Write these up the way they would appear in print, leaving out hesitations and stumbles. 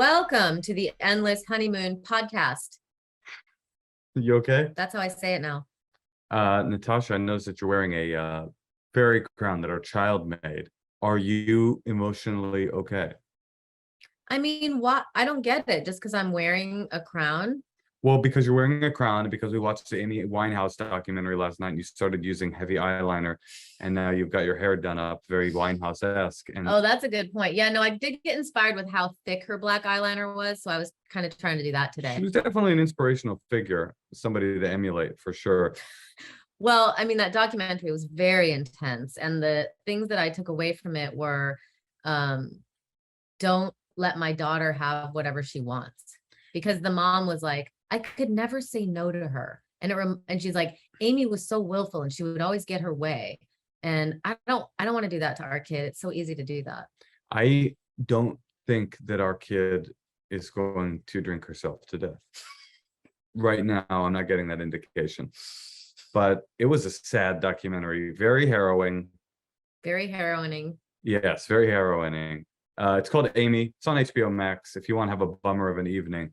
Welcome to the Endless Honeymoon Podcast. You okay? That's how I say it now. Natasha, I noticed that you're wearing a fairy crown that our child made. Are you emotionally okay? I mean, what? I don't get it. Just because I'm wearing a crown. Well, because you're wearing a crown and because we watched the Amy Winehouse documentary last night and you started using heavy eyeliner and now you've got your hair done up very Winehouse-esque. And Oh, that's a good point. Yeah, no, I did get inspired with how thick her black eyeliner was. So I was kind of trying to do that she today. was definitely an inspirational figure, somebody to emulate for sure. Well, I mean, that documentary was very intense. And the things that I took away from it were don't let my daughter have whatever she wants. Because the mom was like, I could never say no to her. And she's like, Amy was so willful and she would always get her way. And I don't want to do that to our kid. It's so easy to do that. I don't think that our kid is going to drink herself to death. Right now, I'm not getting that indication. But it was a sad documentary, very harrowing. Very harrowing. Yes, very harrowing. It's called Amy. It's on HBO Max if you want to have a bummer of an evening.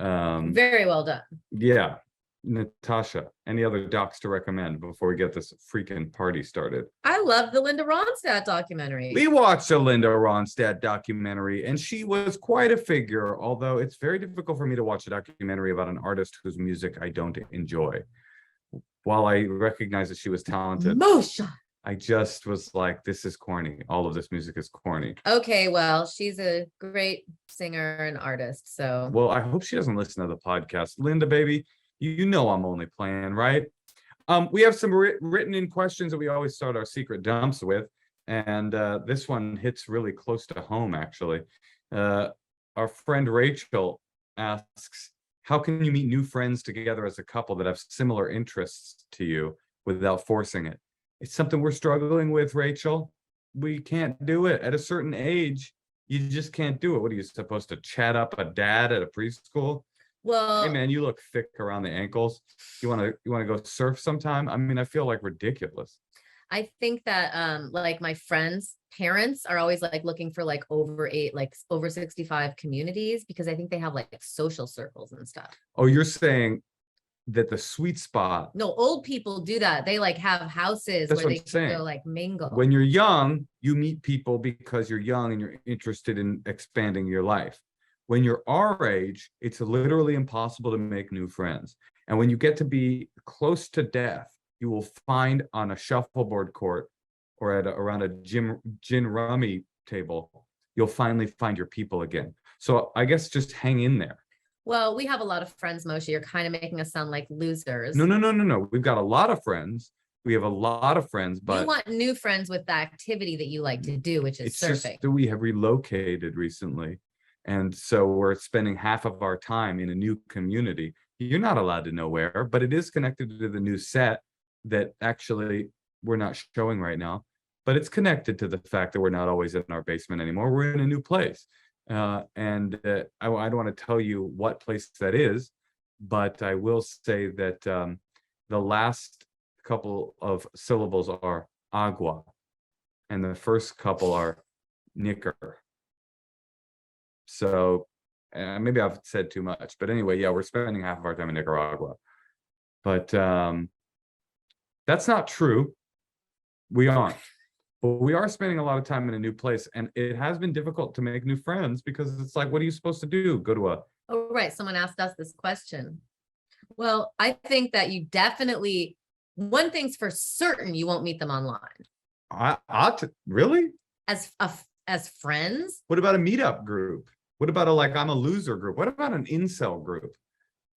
Very well done. Yeah. Natasha, any other docs to recommend before we get this freaking party started? I love the Linda Ronstadt documentary. We watched a Linda Ronstadt documentary, and she was quite a figure, although it's very difficult for me to watch a documentary about an artist whose music I don't enjoy. While I recognize that she was talented, Moshe. I just was like, this is corny. All of this music is corny. Okay, well, she's a great singer and artist. So, well, I hope she doesn't listen to the podcast. Linda, baby, you know I'm only playing, right? We have some written in questions that we always start our secret dumps with. And this one hits really close to home, actually. Our friend Rachel asks, how can you meet new friends together as a couple that have similar interests to you without forcing it? It's something we're struggling with, Rachel. We can't do it. At a certain age, you just can't do it. What are you supposed to chat up a dad at a preschool? well, Hey man, you look thick around the ankles. You wanna go surf sometime? I mean, I feel like ridiculous. I think that like my friends' parents are always like looking for like over 65 communities because I think they have like social circles and stuff. Oh, you're saying that the sweet spot. No, old people do that. They like have houses That's where what they I'm can saying. go like mingle. When you're young, you meet people because you're young and you're interested in expanding your life. When you're our age, it's literally impossible to make new friends. And when you get to be close to death, you will find on a shuffleboard court or around a gin rummy table, you'll finally find your people again. So I guess just hang in there. Well, we have a lot of friends, Moshe. You're kind of making us sound like losers. No. We've got a lot of friends. We have a lot of friends, but you want new friends with the activity that you like to do, which is it's surfing. just that we have relocated recently. And so we're spending half of our time in a new community. You're not allowed to know where, but it is connected to the new set that actually we're not showing right now. But it's connected to the fact that we're not always in our basement anymore. We're in a new place. I don't want to tell you what place that is, but I will say that the last couple of syllables are agua, and the first couple are knicker. So maybe I've said too much, but anyway, yeah, we're spending half of our time in Nicaragua. But that's not true. We aren't. But we are spending a lot of time in a new place, and it has been difficult to make new friends because it's like, what are you supposed to do? Go to a... Oh, right. Someone asked us this question. Well, I think that you definitely, one thing's for certain, you won't meet them online. Really? As friends? What about a meetup group? What about I'm a loser group? What about an incel group?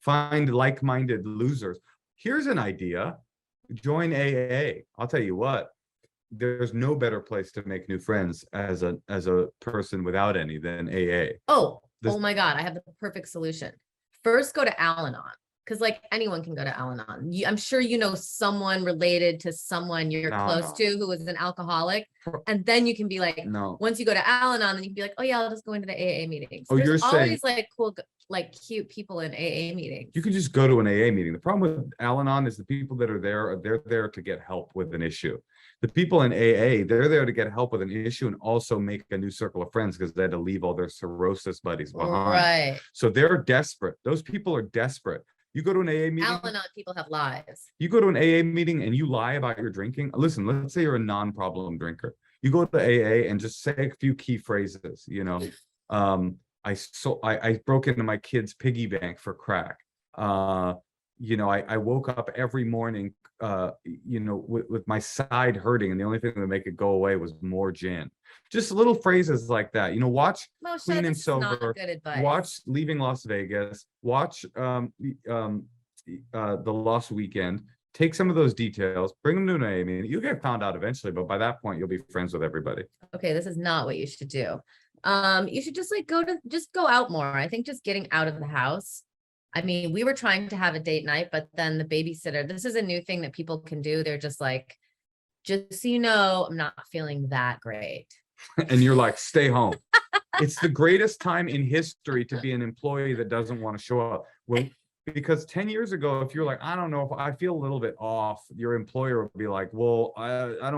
Find like-minded losers. Here's an idea. Join AA. I'll tell you what. There's no better place to make new friends as a person without any than AA. Oh my God, I have the perfect solution. First, go to Al-Anon. Because like anyone can go to Al-Anon. I'm sure you know someone related to someone you're No, close no. to who is an alcoholic. And then you can be like, No. once you go to Al-Anon, then you can be like, oh yeah, I'll just go into the AA meetings. Oh, There's you're saying always like cool, like cute people in AA meetings. you can just go to an AA meeting. The problem with Al-Anon is the people that are there, they're there to get help with an issue. The people in AA, they're there to get help with an issue and also make a new circle of friends because they had to leave all their cirrhosis buddies behind. Right. So they're desperate. Those people are desperate. You go to an AA meeting. Al-Anon people have lives. You go to an AA meeting and you lie about your drinking. Listen, let's say you're a non-problem drinker. You go to AA and just say a few key phrases. You know, I broke into my kid's piggy bank for crack. You know, I woke up every morning, you know, with my side hurting, and the only thing that make it go away was more gin. Just little phrases like that. You know, watch Moshe, Clean and this is not Sober. good advice. Watch Leaving Las Vegas. Watch The Lost Weekend. Take some of those details, bring them to an AA meeting. You'll get found out eventually, but by that point, you'll be friends with everybody. Okay, this is not what you should do. You should just like go out more. I think just getting out of the house. I mean, we were trying to have a date night, but then the babysitter, this is a new thing that people can do. They're just like, just so you know, I'm not feeling that great. And you're like, stay home. It's the greatest time in history to be an employee that doesn't want to show up. Well, because 10 years ago, if you're like, I don't know, if I feel a little bit off, your employer would be like, well, I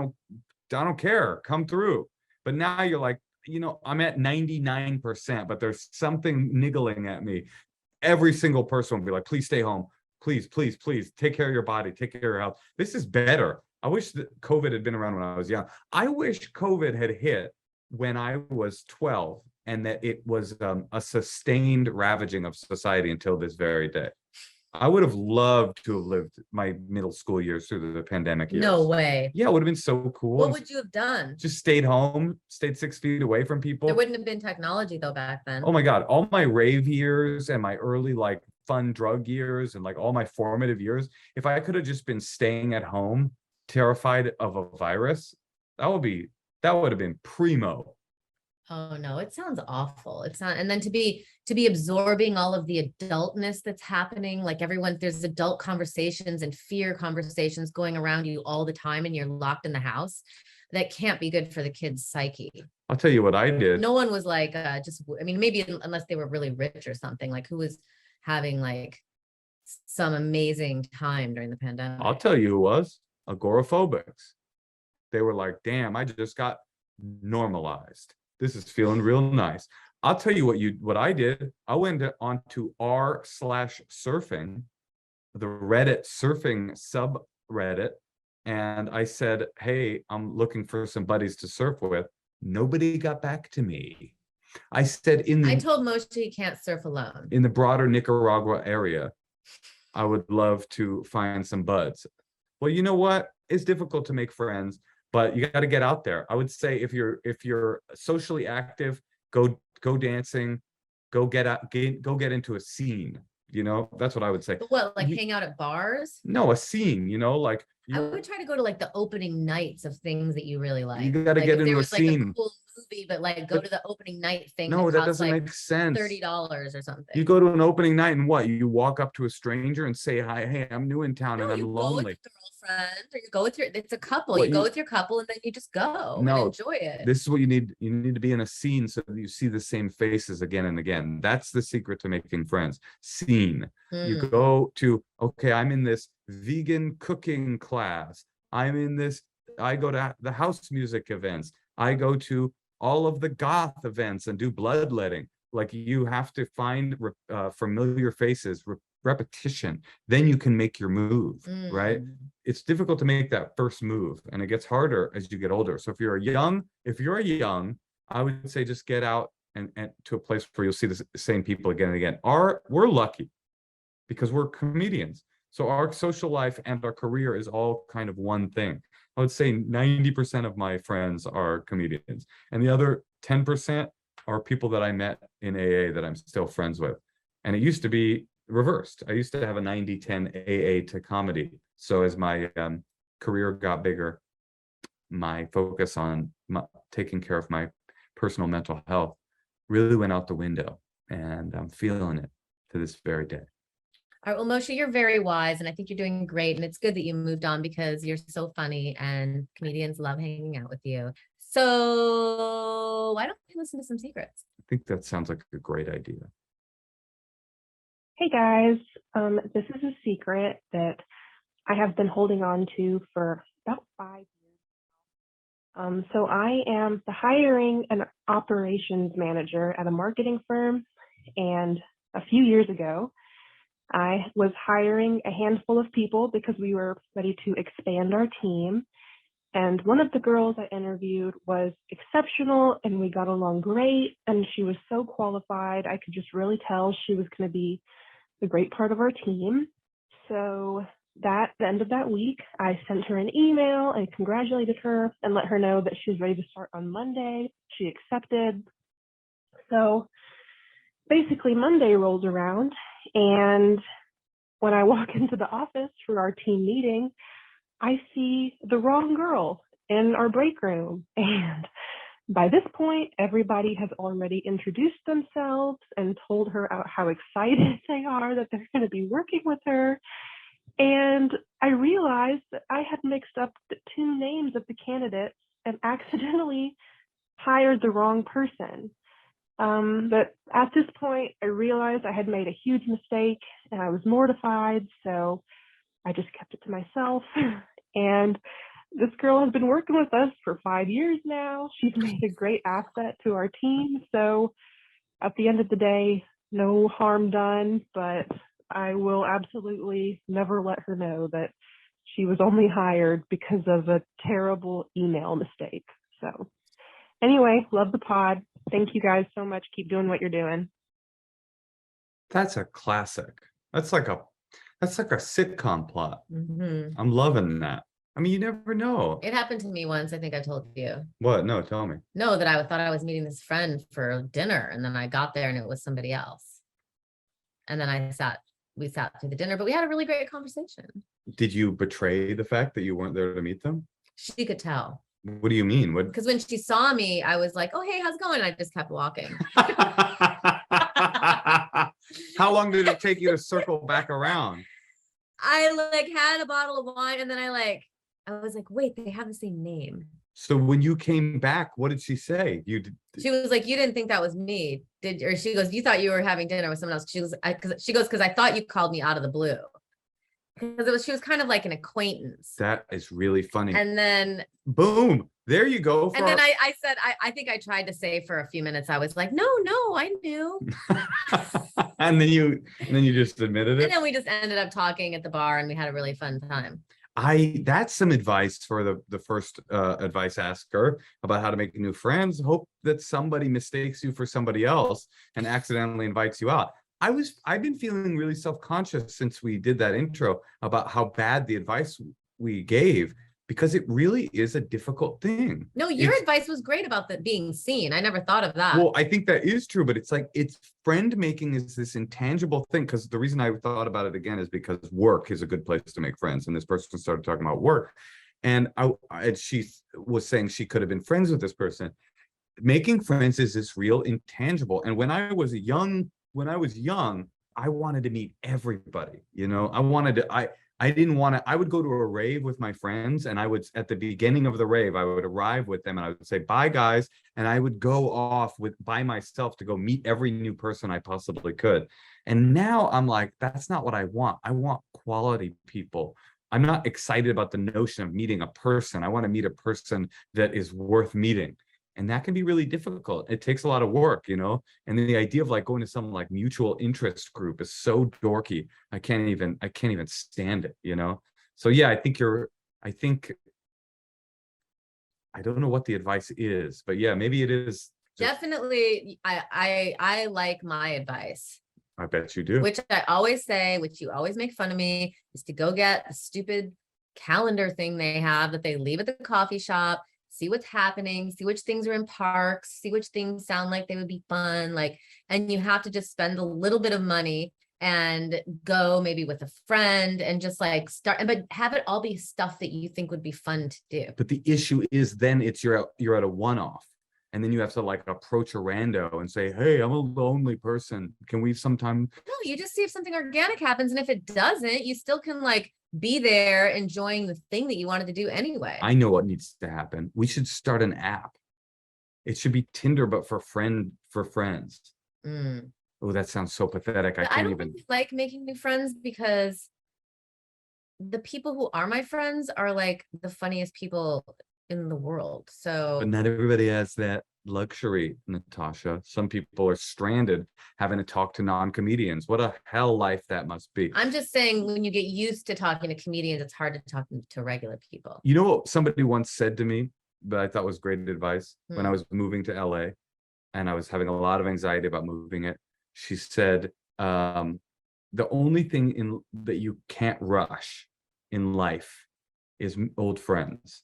don't care, come through. But now you're like, you know, I'm at 99%, but there's something niggling at me. Every single person will be like, please stay home. Please, please, please take care of your body, take care of your health. This is better. I wish that COVID had been around when I was young. I wish COVID had hit when I was 12 and that it was a sustained ravaging of society until this very day. I would have loved to have lived my middle school years through the pandemic years. No way. Yeah, it would have been so cool. What would you have done? Just stayed home, stayed 6 feet away from people. There wouldn't have been technology though back then. Oh my God, all my rave years and my early like fun drug years and like all my formative years, if I could have just been staying at home, terrified of a virus, that would have been primo. Oh no, it sounds awful. It's not. And then to be absorbing all of the adultness that's happening, like there's adult conversations and fear conversations going around you all the time, and you're locked in the house. That can't be good for the kid's psyche. I'll tell you what I did. No one was like, I mean, maybe unless they were really rich or something, like who was having like some amazing time during the pandemic. I'll tell you who was agoraphobics. They were like, damn, I just got normalized. This is feeling real nice. I'll tell you what I did. I went onto r/surfing, the Reddit surfing subreddit, and I said, hey, I'm looking for some buddies to surf with. Nobody got back to me. I said I told Moshe he can't surf alone. In the broader Nicaragua area, I would love to find some buds. Well, you know what? It's difficult to make friends, but you got to get out there. I would say if you're socially active, go dancing, go get into a scene. You know, that's what I would say. But what, like hang out at bars? No, a scene, you know, like I would try to go to like the opening nights of things that you really like. You got to like get into a scene. Like a cool movie, but like go to the opening night thing. No, that doesn't make sense. $30 or something. You go to an opening night and what? You walk up to a stranger and say, hi, hey, I'm new in town and I'm lonely. Friend, or you go with it's a couple. You go with your couple and then you just go and enjoy it. This is what you need. You need to be in a scene so that you see the same faces again and again. That's the secret to making friends. Scene. You go to, okay, I'm in this vegan cooking class. I go to the house music events. I go to all of the goth events and do bloodletting. Like you have to find familiar faces, repetition, then you can make your move, right? It's difficult to make that first move and it gets harder as you get older. So if you're young, I would say just get out and to a place where you'll see the same people again and again. We're lucky because we're comedians. So our social life and our career is all kind of one thing. I would say 90% of my friends are comedians and the other 10% are people that I met in AA that I'm still friends with. And it used to be reversed. I used to have a 90-10 AA to comedy. So as my career got bigger, my focus on taking care of my personal mental health really went out the window, and I'm feeling it to this very day. All right, well, Moshe, you're very wise, and I think you're doing great. And it's good that you moved on because you're so funny and comedians love hanging out with you. So why don't we listen to some secrets? I think that sounds like a great idea. Hey guys, this is a secret that I have been holding on to for about 5 years. So I am the hiring and operations manager at a marketing firm, and a few years ago, I was hiring a handful of people because we were ready to expand our team. And one of the girls I interviewed was exceptional and we got along great. And she was so qualified. I could just really tell she was going to be a great part of our team. So at the end of that week, I sent her an email and congratulated her and let her know that she was ready to start on Monday. She accepted. So basically Monday rolls around, and when I walk into the office for our team meeting, I see the wrong girl in our break room. And by this point, everybody has already introduced themselves and told her how excited they are that they're going to be working with her. And I realized that I had mixed up the two names of the candidates and accidentally hired the wrong person. But at this point, I realized I had made a huge mistake and I was mortified. So I just kept it to myself. And this girl has been working with us for 5 years now. She's made a great asset to our team. So at the end of the day, no harm done, but I will absolutely never let her know that she was only hired because of a terrible email mistake. So anyway, love the pod. Thank you guys so much. Keep doing what you're doing. That's a classic. That's like a sitcom plot. Mhm. I'm loving that. I mean, you never know. It happened to me once. I think I told you. What? No, tell me. No, that I thought I was meeting this friend for dinner, and then I got there and it was somebody else. And then we sat through the dinner, but we had a really great conversation. Did you betray the fact that you weren't there to meet them? She could tell. What do you mean? What? Because when she saw me, I was like, oh, hey, how's it going? I just kept walking. How long did it take you to circle back around? I like had a bottle of wine, and then I was like, wait, they have the same name. So when you came back, what did she say? She was like, you didn't think that was me, did you? Or she goes, you thought you were having dinner with someone else. She goes, because I thought you called me out of the blue. Because she was kind of like an acquaintance. That is really funny. And then boom, there you go. And then I said, I think I tried to say for a few minutes, I was like, no, I knew. and then you just admitted it. And then we just ended up talking at the bar and we had a really fun time. That's some advice for the first advice asker about how to make new friends. Hope that somebody mistakes you for somebody else and accidentally invites you out. I've been feeling really self-conscious since we did that intro about how bad the advice we gave, because it really is a difficult thing. No, your advice was great about that being seen. I never thought of that. Well, I think that is true, but it's friend making is this intangible thing. Because the reason I thought about it again is because work is a good place to make friends. And this person started talking about work, and she was saying she could have been friends with this person. Making friends is this real intangible. And when I was young, I wanted to meet everybody. I didn't want to. I would go to a rave with my friends, and I would, at the beginning of the rave, I would arrive with them and I would say, bye guys. And I would go off by myself to go meet every new person I possibly could. And now I'm like, that's not what I want. I want quality people. I'm not excited about the notion of meeting a person. I want to meet a person that is worth meeting. And that can be really difficult. It takes a lot of work, and then the idea of going to some mutual interest group is so dorky. I can't even stand it, So yeah, I don't know what the advice is, but yeah, maybe it is. Definitely. I like my advice. I bet you do. Which I always say, which you always make fun of me, is to go get a stupid calendar thing they have that they leave at the coffee shop. See what's happening, see which things are in parks, see which things sound like they would be fun. And you have to just spend a little bit of money and go maybe with a friend and just start, but have it all be stuff that you think would be fun to do. But the issue is then you're at a one-off. and then you have to like approach a rando and say, hey, I'm a lonely person. Can we sometime? No, you just see if something organic happens. And if it doesn't, you still can like be there enjoying the thing that you wanted to do anyway. I know what needs to happen. We should start an app. It should be Tinder, but for friends. Mm. Oh, that sounds so pathetic. I I can't don't even. really like making new friends because the people who are my friends are like the funniest people in the world. So But not everybody has that luxury, Natasha. Some people are stranded having to talk to non-comedians. What a hell life that must be. I'm just saying, when you get used to talking to comedians, it's hard to talk to regular people. You know what somebody once said to me that I thought was great advice when I was moving to LA and I was having a lot of anxiety about moving it. She said, the only thing that you can't rush in life is old friends.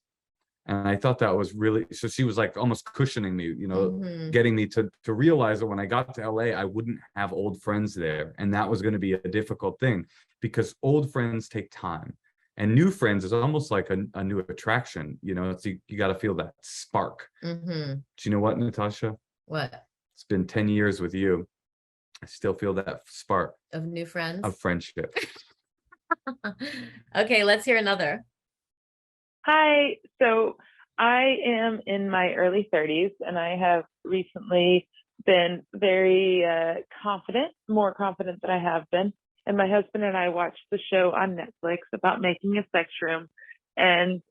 And I thought that was really, so she was like almost cushioning me, you know, getting me to realize that when I got to LA, I wouldn't have old friends there. And that was going to be a difficult thing because old friends take time. And new friends is almost like a new attraction, you know, it's, you got to feel that spark. Do you know what, Natasha? What? It's been 10 years with you. I still feel that spark Of new friends? of friendship. Okay, let's hear another. Hi. So I am in my early 30s and I have recently been very confident, more confident than I have been. And my husband and I watched the show on Netflix about making a sex room. And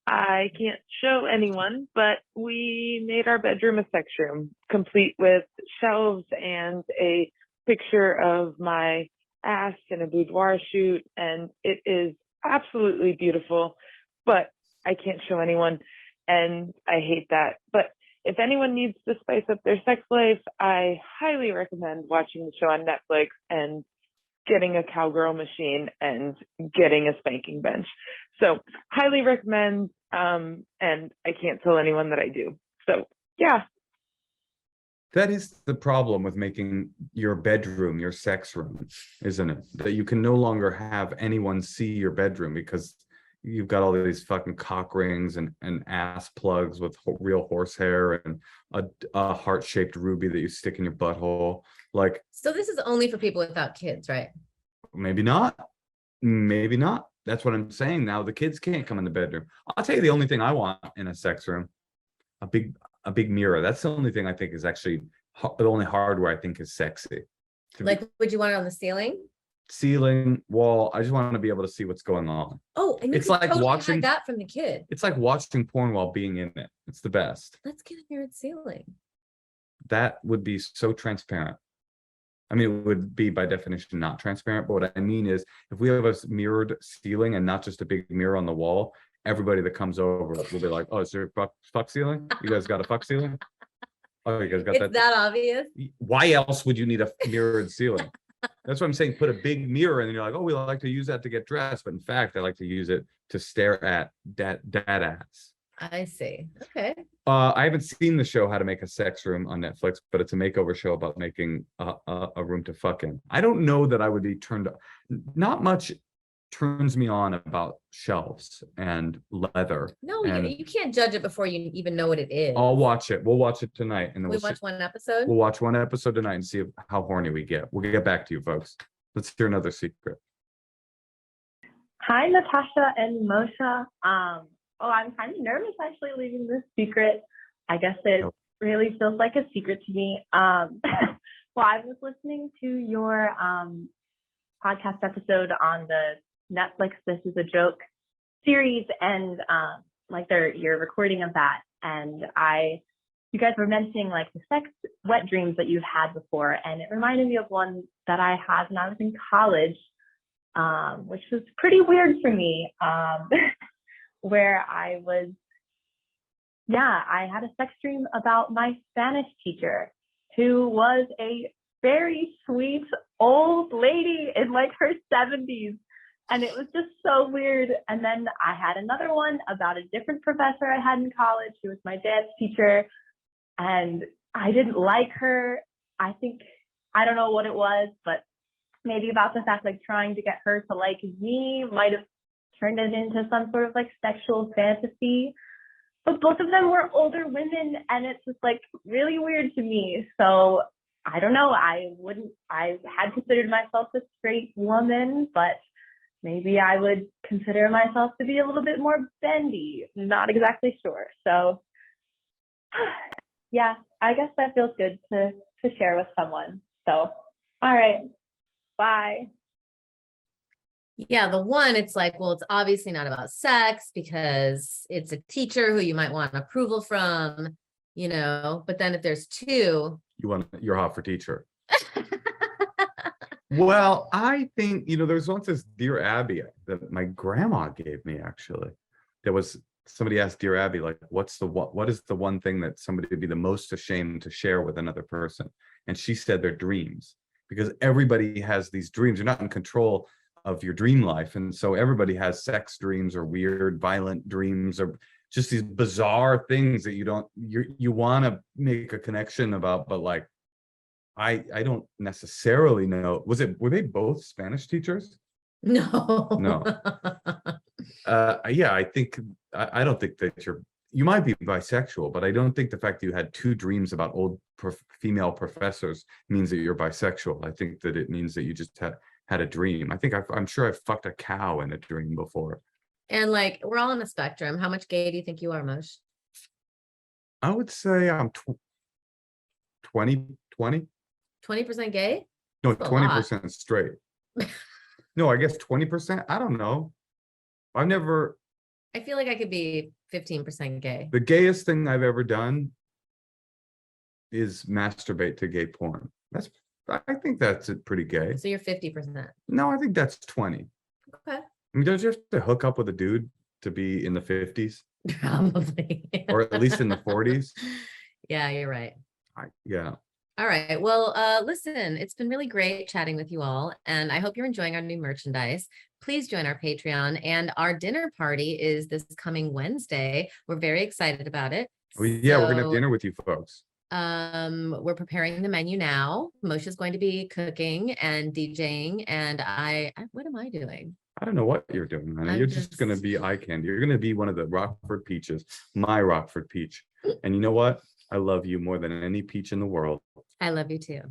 I can't show anyone, but we made our bedroom a sex room, complete with shelves and a picture of my ass in a boudoir shoot. And it is absolutely beautiful, but I can't show anyone. And I hate that. But if anyone needs to spice up their sex life, I highly recommend watching the show on Netflix and getting a cowgirl machine and getting a spanking bench. So highly recommend, and I can't tell anyone that I do. So yeah. That is the problem with making your bedroom your sex room, isn't it? That you can no longer have anyone see your bedroom because you've got all these fucking cock rings and ass plugs with real horsehair and a heart-shaped ruby that you stick in your butthole. Like, so this is only for people without kids, right? Maybe not. Maybe not. That's what I'm saying. Now the kids can't come in the bedroom. I'll tell you the only thing I want in a sex room, a big mirror. That's the only thing I think is actually the only hardware I think is sexy. Like, would you want it on the ceiling? Ceiling, wall. I just want to be able to see what's going on. Oh, and it's you like totally watching hide that from the kid. It's like watching porn while being in it. It's the best. Let's get a mirrored ceiling. That would be so transparent. I mean, it would be by definition not transparent, but what I mean is if we have a mirrored ceiling and not just a big mirror on the wall, everybody that comes over will be like, oh, is there a fuck ceiling? You guys got a fuck ceiling? Oh, you guys got It's that obvious? Why else would you need a mirrored ceiling? That's what I'm saying. Put a big mirror and then you're like, oh, we like to use that to get dressed. But in fact, I like to use it to stare at dad ass. I see. Okay. I haven't seen the show How to Make a Sex Room on Netflix, but it's a makeover show about making a room to fuck in. I don't know that I would be turned on. Not much turns me on about shelves and leather. No, and you can't judge it before you even know what it is. I'll watch it. We'll watch it tonight. And then we watch one episode? We'll watch one episode tonight and see how horny we get. We'll get back to you, folks. Let's hear another secret. Hi, Natasha and Moshe. I'm kind of nervous actually leaving this secret. I guess it really feels like a secret to me. Well, I was listening to your podcast episode on the Netflix This Is a Joke series and your recording of that. And you guys were mentioning like the sex wet dreams that you've had before. And it reminded me of one that I had when I was in college, which was pretty weird for me. Where I had a sex dream about my Spanish teacher, who was a very sweet old lady in like her 70s. And it was just so weird. And then I had another one about a different professor I had in college, who was my dance teacher. And I didn't like her. I don't know what it was, but maybe about the fact like trying to get her to like me might have turned it into some sort of like sexual fantasy. but both of them were older women, and it's just like really weird to me. So I don't know. I had considered myself a straight woman, but maybe I would consider myself to be a little bit more bendy. Not exactly sure. So yeah, I guess that feels good to share with someone. So, all right, bye. Yeah, the one, it's like, well, it's obviously not about sex because it's a teacher who you might want approval from, but then if there's two. You're hot for teacher. Well, I think, there's once this Dear Abby that my grandma gave me, actually. There was somebody asked Dear Abby, like, what is the one thing that somebody would be the most ashamed to share with another person? And she said their dreams, because everybody has these dreams. You're not in control of your dream life. And so everybody has sex dreams or weird, violent dreams or just these bizarre things that you want to make a connection about, but like, I don't necessarily know. Were they both Spanish teachers? No. Yeah, I think I don't think that you might be bisexual, but I don't think the fact that you had two dreams about old female professors means that you're bisexual. I think that it means that you just had a dream. I'm sure I've fucked a cow in a dream before. And like, we're all on the spectrum. How much gay do you think you are, Moshe? I would say I'm 20. 20% gay? No, That's a lot. 20% straight. No, I guess 20%. I don't know. I feel like I could be 15% gay. The gayest thing I've ever done is masturbate to gay porn. I think that's pretty gay. So you're 50%. No, I think that's 20. Okay. I mean, don't you have to hook up with a dude to be in the 50s? Probably. Or at least in the 40s? Yeah, you're right. Yeah. All right. Well, listen, it's been really great chatting with you all, and I hope you're enjoying our new merchandise. Please join our Patreon, and our dinner party is this coming Wednesday. We're very excited about it. Well, yeah, we're gonna have dinner with you folks. We're preparing the menu now. Moshe's going to be cooking and DJing, and what am I doing? I don't know what you're doing, honey. You're just gonna be eye candy. You're gonna be one of the Rockford peaches, my Rockford peach. And you know what? I love you more than any peach in the world. I love you too.